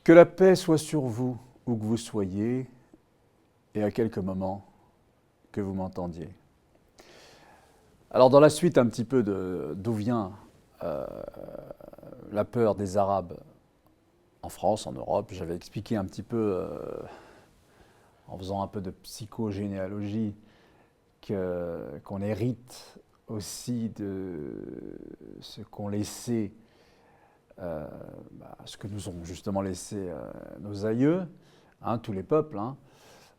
Que la paix soit sur vous, où que vous soyez, et à quelques moments que vous m'entendiez. Alors dans la suite un petit peu d'où vient la peur des Arabes en France, en Europe, j'avais expliqué un petit peu, en faisant un peu de psychogénéalogie, qu'on hérite aussi de ce qu'ont laissé ce que nous ont justement laissé nos aïeux, tous les peuples,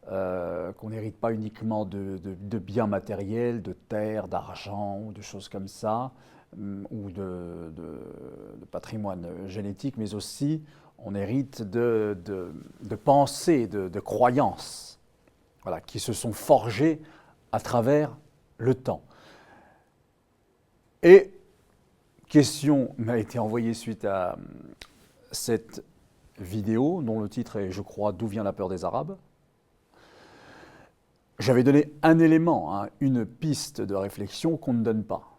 qu'on n'hérite pas uniquement de biens matériels, de terres, d'argent ou de choses comme ça, ou de patrimoine génétique, mais aussi on hérite de pensées, de croyances, voilà, qui se sont forgées à travers le temps. Et question m'a été envoyée suite à cette vidéo, dont le titre est, je crois, D'où vient la peur des Arabes. J'avais donné un élément, une piste de réflexion qu'on ne donne pas.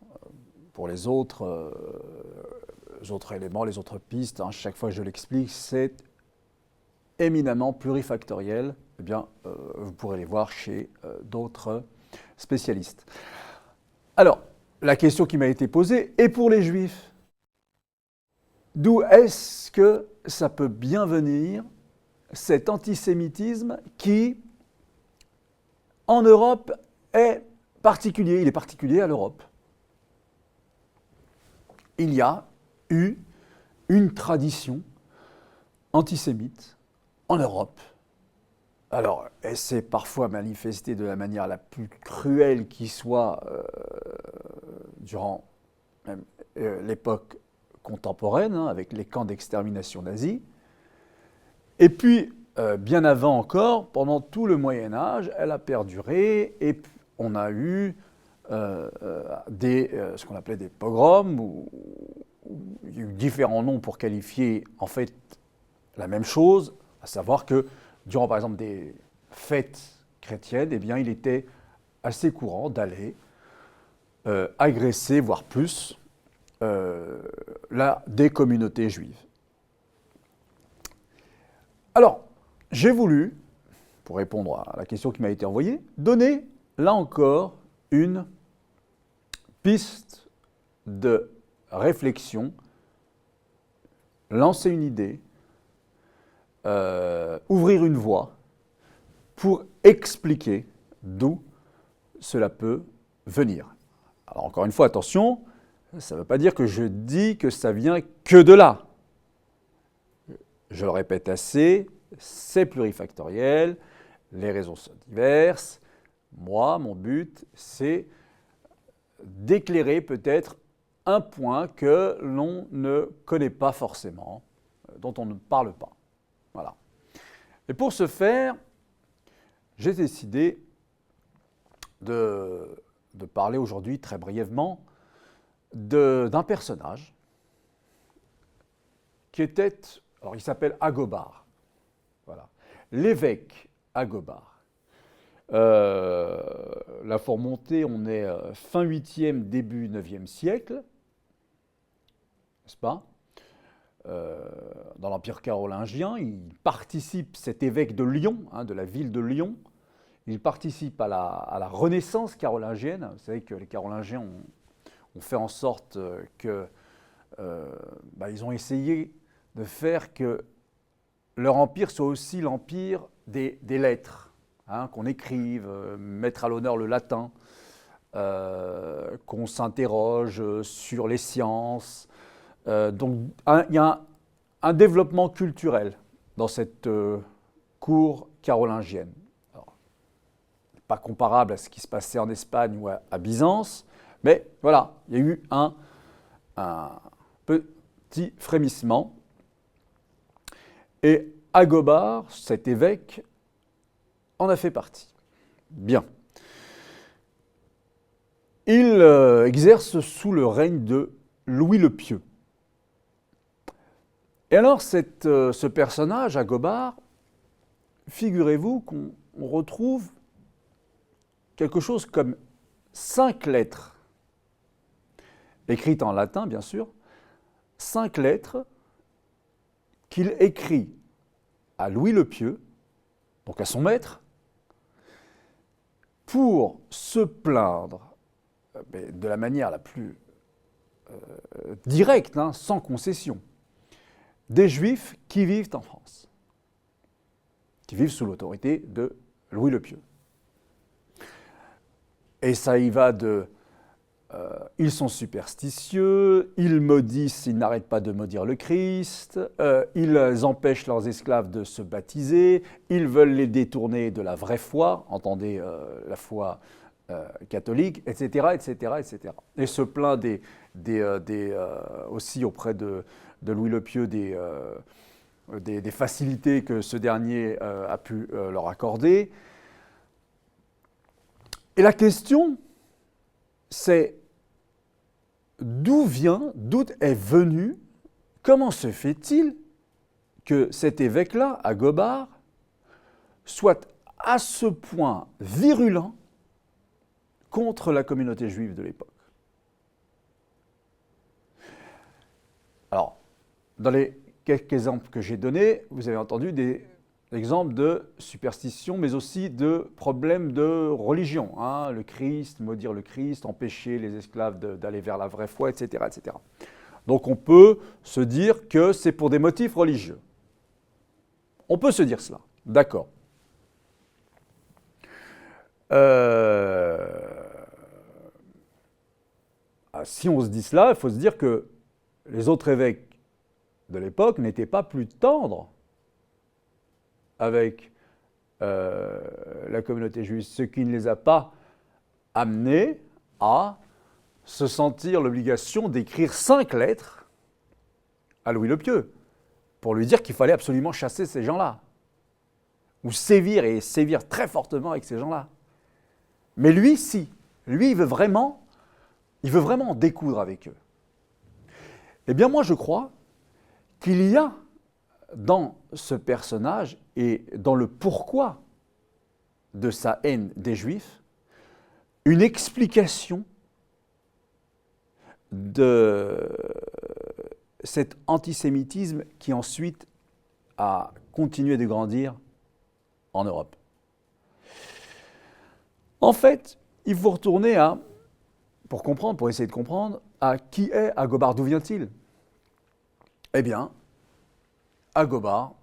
Pour les autres éléments, les autres pistes, chaque fois que je l'explique, c'est éminemment plurifactoriel. Eh bien, vous pourrez les voir chez d'autres spécialistes. Alors, la question qui m'a été posée, et pour les Juifs, d'où est-ce que ça peut bien venir, cet antisémitisme qui, en Europe, est particulier? Il est particulier à l'Europe. Il y a eu une tradition antisémite en Europe. Alors, elle s'est parfois manifestée de la manière la plus cruelle qui soit durant même l'époque contemporaine, avec les camps d'extermination nazis. Et puis, bien avant encore, pendant tout le Moyen-Âge, elle a perduré et on a eu ce qu'on appelait des pogroms, où il y a eu différents noms pour qualifier en fait la même chose, à savoir que durant par exemple des fêtes chrétiennes, eh bien, il était assez courant d'aller agresser, voire plus, des communautés juives. Alors, j'ai voulu, pour répondre à la question qui m'a été envoyée, donner, là encore, une piste de réflexion, lancer une idée, ouvrir une voie pour expliquer d'où cela peut venir. Alors encore une fois, attention, ça ne veut pas dire que je dis que ça vient que de là. Je le répète assez, c'est plurifactoriel, les raisons sont diverses. Moi, mon but, c'est d'éclairer peut-être un point que l'on ne connaît pas forcément, dont on ne parle pas. Voilà. Et pour ce faire, j'ai décidé de parler aujourd'hui très brièvement d'un personnage qui était, alors il s'appelle Agobard, voilà, l'évêque Agobard. Là, faut remonter, on est fin 8e, début 9e siècle, n'est-ce pas? Dans l'Empire carolingien, il participe, cet évêque de Lyon, de la ville de Lyon, il participe à la Renaissance carolingienne. Vous savez que les Carolingiens ont fait en sorte que ils ont essayé de faire que leur empire soit aussi l'empire des lettres, qu'on écrive, mettre à l'honneur le latin, qu'on s'interroge sur les sciences. Donc il y a un développement culturel dans cette cour carolingienne. Alors, pas comparable à ce qui se passait en Espagne ou à Byzance, mais voilà, il y a eu un petit frémissement. Et Agobard, cet évêque, en a fait partie. Bien. Il exerce sous le règne de Louis le Pieux. Et alors, ce personnage, Agobard, figurez-vous qu'on retrouve quelque chose comme 5 lettres. écrites en latin bien sûr, 5 lettres qu'il écrit à Louis le Pieux, donc à son maître, pour se plaindre de la manière la plus directe, sans concession, des Juifs qui vivent en France, qui vivent sous l'autorité de Louis le Pieux. Et ça y va de ils sont superstitieux, ils maudissent, ils n'arrêtent pas de maudire le Christ, ils empêchent leurs esclaves de se baptiser, ils veulent les détourner de la vraie foi, entendez la foi catholique, etc., etc., etc. Et se plaint aussi auprès de Louis le Pieux des facilités que ce dernier a pu leur accorder. Et la question, c'est d'où est venu, comment se fait-il que cet évêque-là, Agobard, soit à ce point virulent contre la communauté juive de l'époque. Alors, dans les quelques exemples que j'ai donnés, vous avez entendu des exemples de superstition, mais aussi de problèmes de religion. Le Christ, maudire le Christ, empêcher les esclaves d'aller vers la vraie foi, etc., etc. Donc on peut se dire que c'est pour des motifs religieux. On peut se dire cela, d'accord. Si on se dit cela, il faut se dire que les autres évêques de l'époque n'étaient pas plus tendres avec la communauté juive, ce qui ne les a pas amenés à se sentir l'obligation d'écrire 5 lettres à Louis le Pieux pour lui dire qu'il fallait absolument chasser ces gens-là, ou sévir très fortement avec ces gens-là. Mais lui, si. Lui, il veut vraiment en découdre avec eux. Eh bien, moi, je crois qu'il y a dans ce personnage et dans le pourquoi de sa haine des Juifs une explication de cet antisémitisme qui ensuite a continué de grandir en Europe. En fait, il faut retourner pour essayer de comprendre, à qui est Agobard, d'où vient-il ? Eh bien, Agobard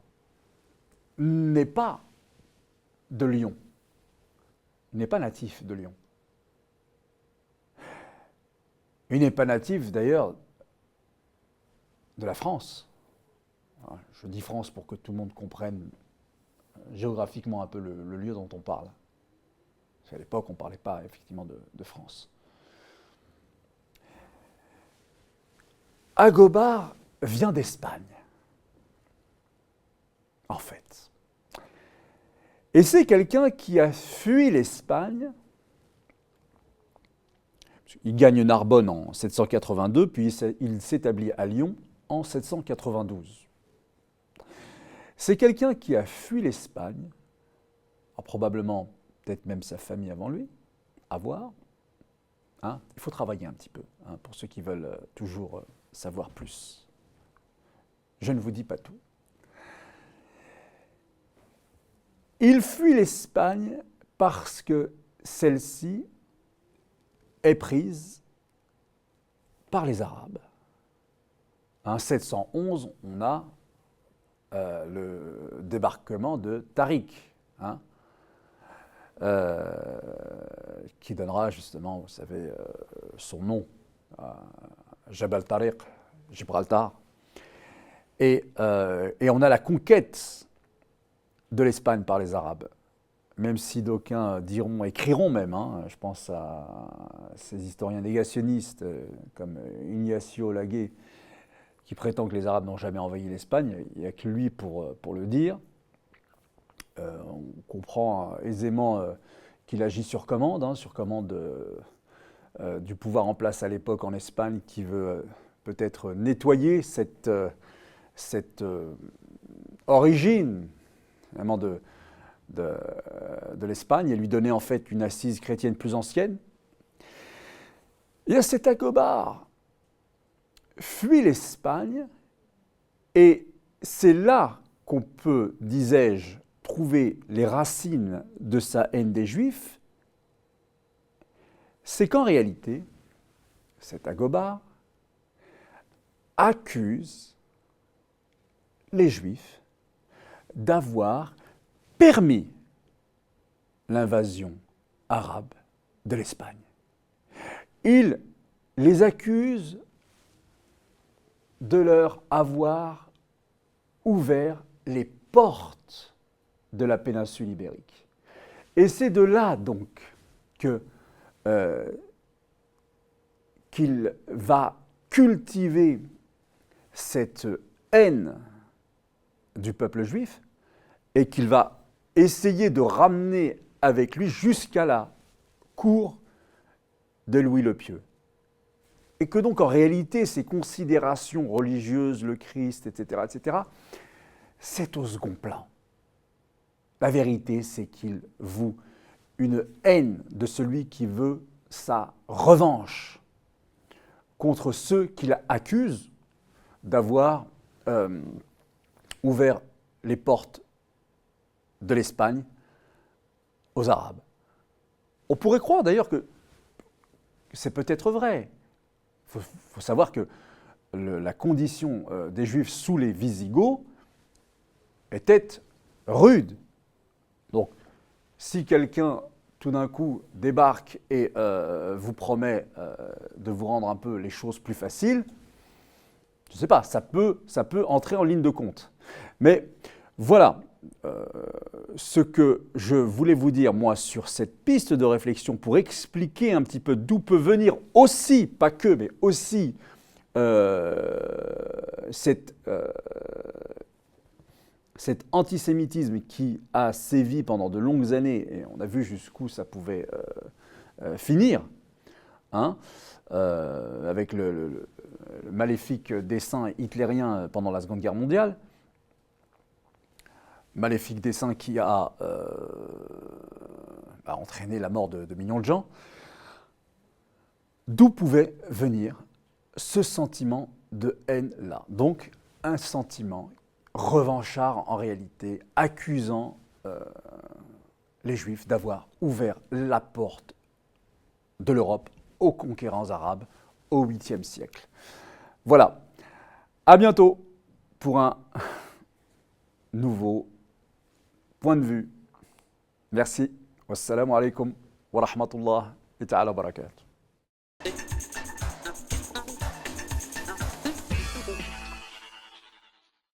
n'est pas de Lyon, il n'est pas natif de Lyon. Il n'est pas natif d'ailleurs de la France. Je dis France pour que tout le monde comprenne géographiquement un peu le lieu dont on parle. Parce qu'à l'époque, on ne parlait pas effectivement de France. Agobard vient d'Espagne, en fait. Et c'est quelqu'un qui a fui l'Espagne. Il gagne Narbonne en 782, puis il s'établit à Lyon en 792. C'est quelqu'un qui a fui l'Espagne, probablement peut-être même sa famille avant lui, à voir. Il faut travailler un petit peu, pour ceux qui veulent toujours savoir plus. Je ne vous dis pas tout. Il fuit l'Espagne parce que celle-ci est prise par les Arabes. En 711, on a le débarquement de Tariq, qui donnera justement, vous savez, son nom à Jabal Tariq, Gibraltar. Et on a la conquête de l'Espagne par les Arabes, même si d'aucuns diront, écriront même, je pense à ces historiens négationnistes comme Ignacio Laguet, qui prétend que les Arabes n'ont jamais envahi l'Espagne. Il n'y a que lui pour le dire. On comprend aisément qu'il agit sur commande du pouvoir en place à l'époque en Espagne, qui veut peut-être nettoyer cette origine vraiment de l'Espagne et lui donner en fait une assise chrétienne plus ancienne. Il y a cet Agobard fuit l'Espagne et c'est là qu'on peut, disais-je, trouver les racines de sa haine des Juifs, c'est qu'en réalité, cet Agobard accuse les Juifs d'avoir permis l'invasion arabe de l'Espagne. Il les accuse de leur avoir ouvert les portes de la péninsule ibérique. Et c'est de là donc qu'il va cultiver cette haine du peuple juif et qu'il va essayer de ramener avec lui jusqu'à la cour de Louis le Pieux. Et que donc en réalité, ces considérations religieuses, le Christ, etc., c'est au second plan. La vérité, c'est qu'il voue une haine de celui qui veut sa revanche contre ceux qu'il accuse d'avoir ouvert les portes de l'Espagne aux Arabes. On pourrait croire d'ailleurs que c'est peut-être vrai. Il faut savoir que la condition des Juifs sous les Wisigoths était rude. Donc, si quelqu'un, tout d'un coup, débarque et vous promet de vous rendre un peu les choses plus faciles, je ne sais pas, ça peut entrer en ligne de compte. Mais voilà ce que je voulais vous dire, moi, sur cette piste de réflexion pour expliquer un petit peu d'où peut venir aussi, pas que, mais aussi cet antisémitisme qui a sévi pendant de longues années, et on a vu jusqu'où ça pouvait finir, hein, avec le maléfique dessein hitlérien pendant la Seconde Guerre mondiale, maléfique dessein qui a entraîné la mort de millions de gens. D'où pouvait venir ce sentiment de haine-là? Donc, un sentiment revanchard en réalité, accusant les Juifs d'avoir ouvert la porte de l'Europe aux conquérants arabes au 8e siècle. Voilà, à bientôt pour un nouveau point de vue. Merci. Wassalamu alaikum wa rahmatullah wa ta'ala wa barakatuh.